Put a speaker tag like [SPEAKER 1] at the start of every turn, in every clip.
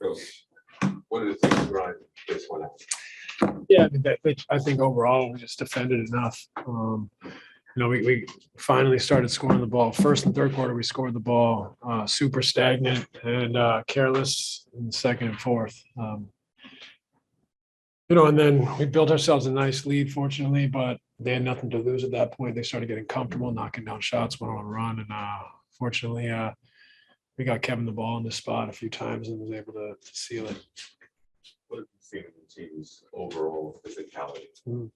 [SPEAKER 1] Coach, what did it take to grind this one out?
[SPEAKER 2] Yeah, I mean, I think overall we just defended enough. We finally started scoring the ball. First and third quarter, we scored the ball super stagnant and careless in the second and fourth. And then we built ourselves a nice lead, fortunately, but they had nothing to lose at that point. They started getting comfortable, knocking down shots, went on a run, and fortunately, we got Kevin the ball in this spot a few times and was able to seal it.
[SPEAKER 1] What have you seen in the team's overall physicality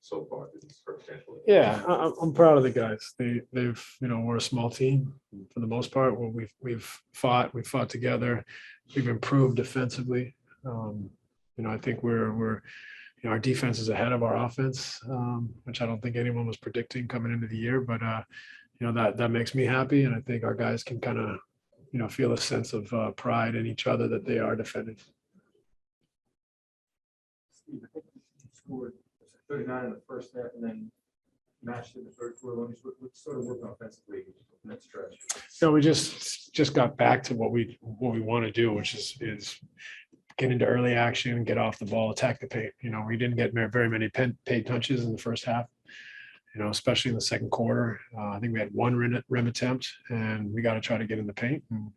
[SPEAKER 1] so far this first handful?
[SPEAKER 2] Yeah, I'm proud of the guys. They've we're a small team for the most part. Well, we've fought together. We've improved defensively. I think we're our defense is ahead of our offense, which I don't think anyone was predicting coming into the year. But that makes me happy, and I think our guys can kind of feel a sense of pride in each other that they are defending.
[SPEAKER 3] Steve, I think you scored 39 in the first half and then matched in the third quarter. What sort of work offensively in that stretch?
[SPEAKER 2] We just got back to what we want to do, which is get into early action, get off the ball, attack the paint. We didn't get very many paint touches in the first half, especially in the second quarter. I think we had one rim attempt, and we got to try to get in the paint and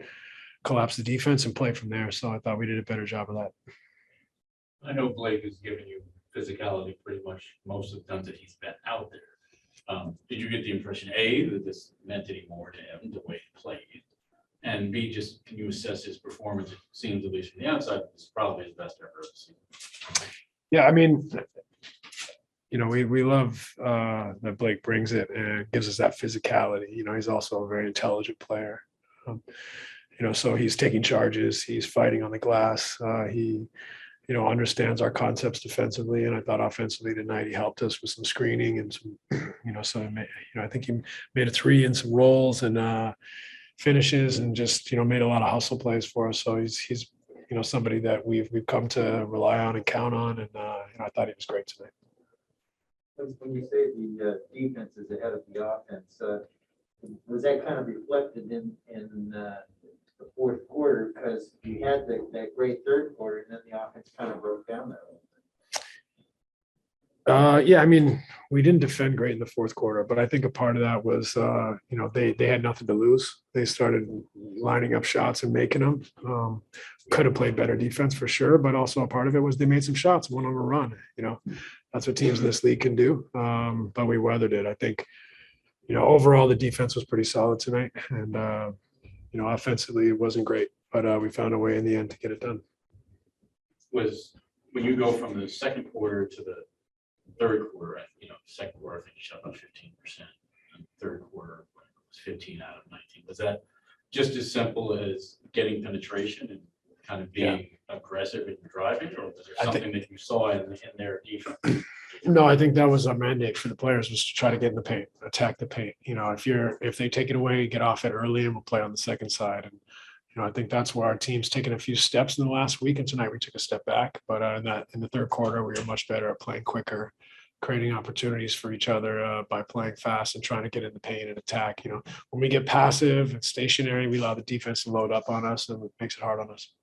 [SPEAKER 2] collapse the defense and play from there. So I thought we did a better job of that.
[SPEAKER 4] I know Blake has given you physicality pretty much most of the times that he's been out there. Did you get the impression, A, that this meant any more to him, the way he played? And B, just can you assess his performance? It seems, at least from the outside, it's probably his best ever seen.
[SPEAKER 2] Yeah, I mean, we love that Blake brings it and gives us that physicality. He's also a very intelligent player. So he's taking charges, he's fighting on the glass. He understands our concepts defensively, and I thought offensively tonight he helped us with some screening and some, I think he made a three in some rolls and finishes and just made a lot of hustle plays for us. So he's somebody that we've come to rely on and count on, and I thought he was great tonight.
[SPEAKER 5] When you say the defense is ahead of the offense, was that kind of reflected in the fourth quarter, because you had that great third quarter and then the offense kind of broke down there?
[SPEAKER 2] Yeah, I mean, we didn't defend great in the fourth quarter, but I think a part of that was, they had nothing to lose. They started lining up shots and making them. Could have played better defense for sure, but also a part of it was they made some shots, went on a run. That's what teams in this league can do. But we weathered it. I think, overall the defense was pretty solid tonight, and offensively it wasn't great, but we found a way in the end to get it done.
[SPEAKER 4] Was when you go from the second quarter to the third quarter, second quarter, I think you shot about 15%. And third quarter was 15 out of 19. Was that just as simple as getting penetration and kind of being aggressive in driving, or was there something that you saw in their defense?
[SPEAKER 2] No, I think that was our mandate for the players, was to try to get in the paint, attack the paint. If they take it away, get off it early, and we'll play on the second side. And I think that's where our team's taken a few steps in the last week, and tonight we took a step back. But in the third quarter, we were much better at playing quicker, creating opportunities for each other by playing fast and trying to get in the paint and attack. When we get passive and stationary, we allow the defense to load up on us, and it makes it hard on us.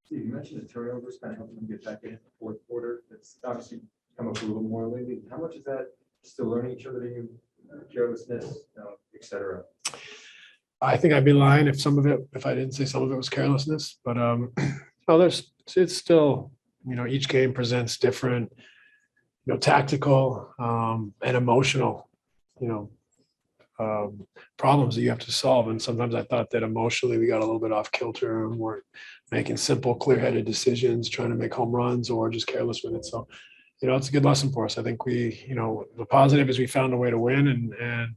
[SPEAKER 3] Steve, you mentioned the turnovers kind of helping them get back in the fourth quarter. It's obviously come up a little more lately. How much is that still learning each other, carelessness, et cetera?
[SPEAKER 2] I think I'd be lying if I didn't say some of it was carelessness, but it's still, each game presents different, tactical and emotional, problems that you have to solve. And sometimes I thought that emotionally we got a little bit off kilter and weren't making simple, clear-headed decisions, trying to make home runs or just careless with it. So, it's a good lesson for us. I think the positive is we found a way to win, and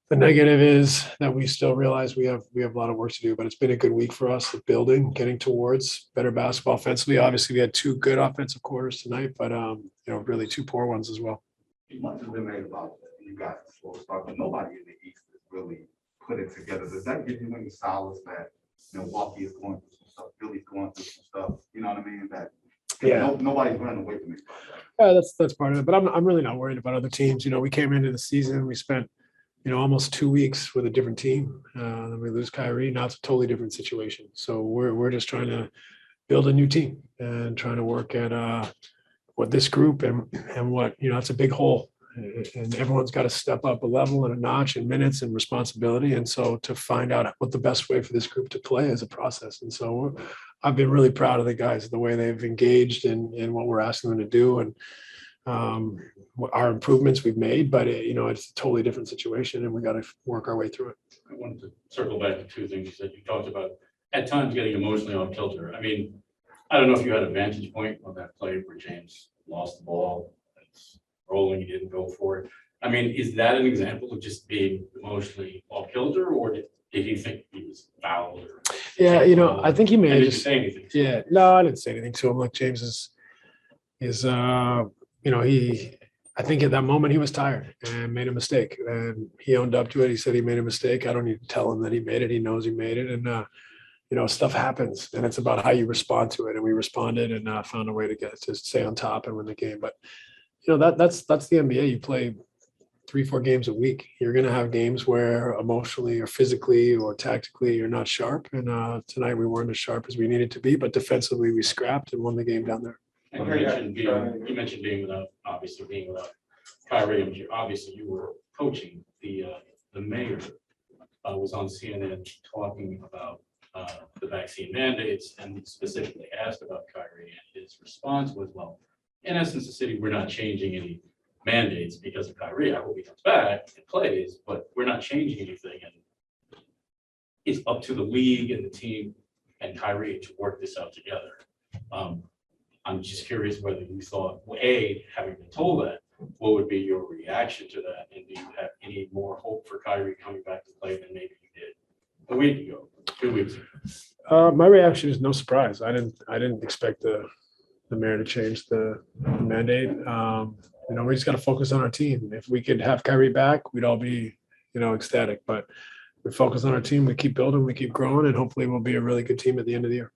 [SPEAKER 2] the negative is that we still realize we have a lot of work to do, but it's been a good week for us of building, getting towards better basketball offensively. Obviously we had two good offensive quarters tonight, but really two poor ones as well.
[SPEAKER 6] Much has been made about you guys' slow start, but nobody in the East has really put it together. Does that give you any solace that Milwaukee is going through some stuff, Philly's going through some stuff? You know what I mean? That nobody's running away from it.
[SPEAKER 2] That's part of it, but I'm really not worried about other teams. We came into the season, we spent almost 2 weeks with a different team. Then we lose Kyrie. Now it's a totally different situation. So we're just trying to build a new team and trying to work at what this group and what, it's a big hole. And everyone's got to step up a level and a notch in minutes and responsibility. And so to find out what the best way for this group to play is a process. And so I've been really proud of the guys, the way they've engaged in what we're asking them to do and our improvements we've made, but it's a totally different situation and we got to work our way through it.
[SPEAKER 4] I wanted to circle back to two things that you talked about. At times getting emotionally off kilter. I mean, I don't know if you had a vantage point on that play where James lost the ball. It's rolling, he didn't go for it. I mean, is that an example of just being emotionally off kilter, or did he think he was fouled? Or
[SPEAKER 2] Yeah, I think he may have
[SPEAKER 4] did you
[SPEAKER 2] just.
[SPEAKER 4] say anything?
[SPEAKER 2] Yeah, no, I didn't say anything to him. Like James is I think at that moment he was tired and made a mistake, and he owned up to it. He said he made a mistake. I don't need to tell him that he made it. He knows he made it, and stuff happens, and it's about how you respond to it. And we responded and found a way to stay on top and win the game. But that's the NBA. You play 3-4 games a week. You're going to have games where emotionally or physically or tactically you're not sharp. And tonight we weren't as sharp as we needed to be, but defensively we scrapped and won the game down there.
[SPEAKER 4] And you mentioned being without Kyrie. And obviously you were coaching. The mayor was on CNN talking about the vaccine mandates and specifically asked about Kyrie, and his response was, well, in essence, the city, we're not changing any mandates because of Kyrie. I hope he comes back and plays, but we're not changing anything. And it's up to the league and the team and Kyrie to work this out together. I'm just curious whether you thought, well, having been told that, what would be your reaction to that? And do you have any more hope for Kyrie coming back to play than maybe you did a week ago, 2 weeks ago?
[SPEAKER 2] My reaction is no surprise. I didn't expect the mayor to change the mandate. We just got to focus on our team. If we could have Kyrie back, we'd all be, ecstatic. But we focus on our team. We keep building. We keep growing, and hopefully we'll be a really good team at the end of the year.